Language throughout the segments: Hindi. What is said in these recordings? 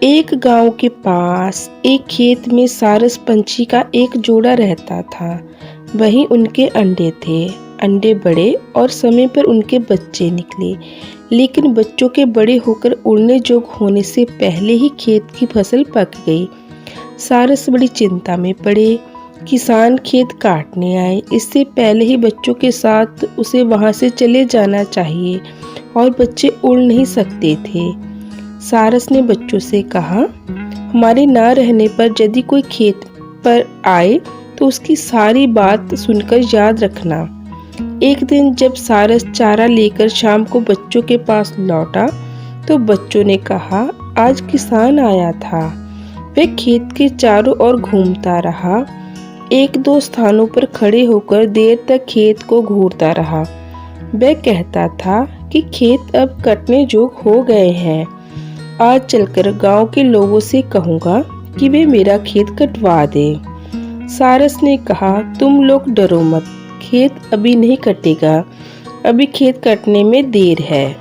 एक गांव के पास एक खेत में सारस पंछी का एक जोड़ा रहता था। वहीं उनके अंडे थे। अंडे बड़े और समय पर उनके बच्चे निकले, लेकिन बच्चों के बड़े होकर उड़ने जोग होने से पहले ही खेत की फसल पक गई। सारस बड़ी चिंता में पड़े। किसान खेत काटने आए। इससे पहले ही बच्चों के साथ उसे वहां से चले जाना चाहिए और बच्चे उड़ नहीं सकते थे। सारस ने बच्चों से कहा, हमारे ना रहने पर यदि कोई खेत पर आए तो उसकी सारी बात सुनकर याद रखना। एक दिन जब सारस चारा लेकर शाम को बच्चों के पास लौटा तो बच्चों ने कहा, आज किसान आया था। वह खेत के चारों ओर घूमता रहा। एक दो स्थानों पर खड़े होकर देर तक खेत को घूरता रहा। वह कहता था कि खेत अब कटने जोग हो गए हैं। आज चलकर गांव के लोगों से कहूँगा कि वे मेरा खेत कटवा दें। सारस ने कहा, तुम लोग डरो मत, खेत अभी नहीं कटेगा, अभी खेत कटने में देर है।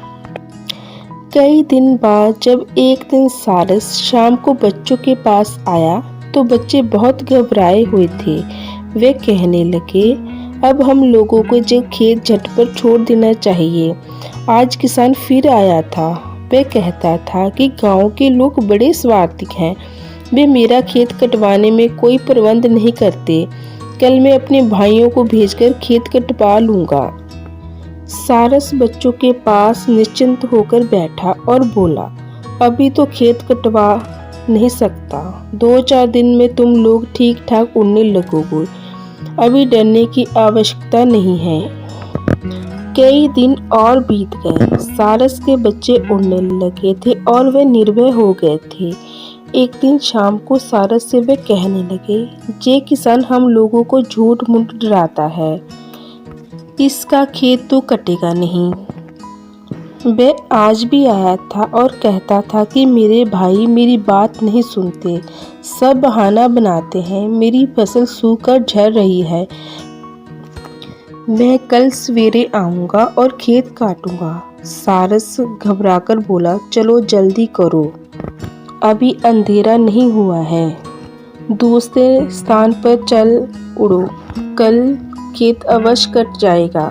कई दिन बाद जब एक दिन सारस शाम को बच्चों के पास आया तो बच्चे बहुत घबराए हुए थे। वे कहने लगे, अब हम लोगों को जो खेत झटपट छोड़ देना चाहिए। आज किसान फिर आया था। वह कहता था कि गांव के लोग बड़े स्वार्थी हैं। वे मेरा खेत कटवाने में कोई प्रबंध नहीं करते। कल मैं अपने भाइयों को भेजकर खेत कटवा लूंगा। सारस बच्चों के पास निश्चिंत होकर बैठा और बोला, अभी तो खेत कटवा नहीं सकता। 2-4 दिन में तुम लोग ठीक ठाक उड़ने लगोगे। अभी डरने की आवश्यकता नहीं है। कई दिन और बीत गए। सारस के बच्चे उड़ने लगे थे और वे निर्भय हो गए थे। एक दिन शाम को सारस से वे कहने लगे, ये किसान हम लोगों को झूठ मूठ डराता है। इसका खेत तो कटेगा नहीं। वह आज भी आया था और कहता था कि मेरे भाई मेरी बात नहीं सुनते, सब बहाना बनाते हैं। मेरी फसल सूख कर झड़ रही है। मैं कल सवेरे आऊँगा और खेत काटूंगा। सारस घबराकर बोला, चलो जल्दी करो, अभी अंधेरा नहीं हुआ है। दूसरे स्थान पर चल उड़ो, कल खेत अवश्य कट जाएगा।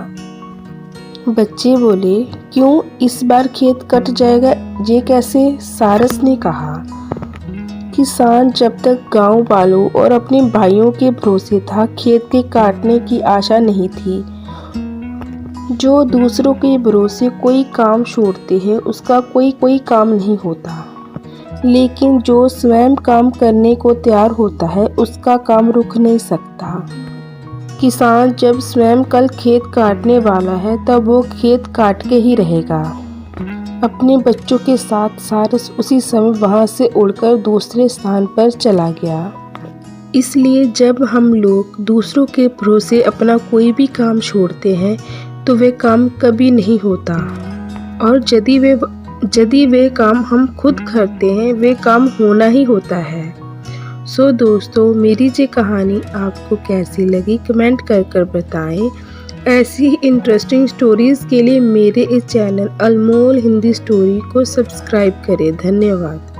बच्चे बोले, क्यों इस बार खेत कट जाएगा, ये कैसे? सारस ने कहा, किसान जब तक गांव वालों और अपने भाइयों के भरोसे था, खेत के काटने की आशा नहीं थी। जो दूसरों के भरोसे कोई काम छोड़ते हैं उसका कोई काम नहीं होता, लेकिन जो स्वयं काम करने को तैयार होता है उसका काम रुक नहीं सकता। किसान जब स्वयं कल खेत काटने वाला है तब वो खेत काट के ही रहेगा। अपने बच्चों के साथ सारस उसी समय वहां से उड़कर दूसरे स्थान पर चला गया। इसलिए जब हम लोग दूसरों के भरोसे अपना कोई भी काम छोड़ते हैं तो वे काम कभी नहीं होता, और यदि वे काम हम खुद करते हैं वे काम होना ही होता है। सो दोस्तों, मेरी ये कहानी आपको कैसी लगी कमेंट कर बताएं। ऐसी ही इंटरेस्टिंग स्टोरीज़ के लिए मेरे इस चैनल अनमोल हिंदी स्टोरी को सब्सक्राइब करें। धन्यवाद।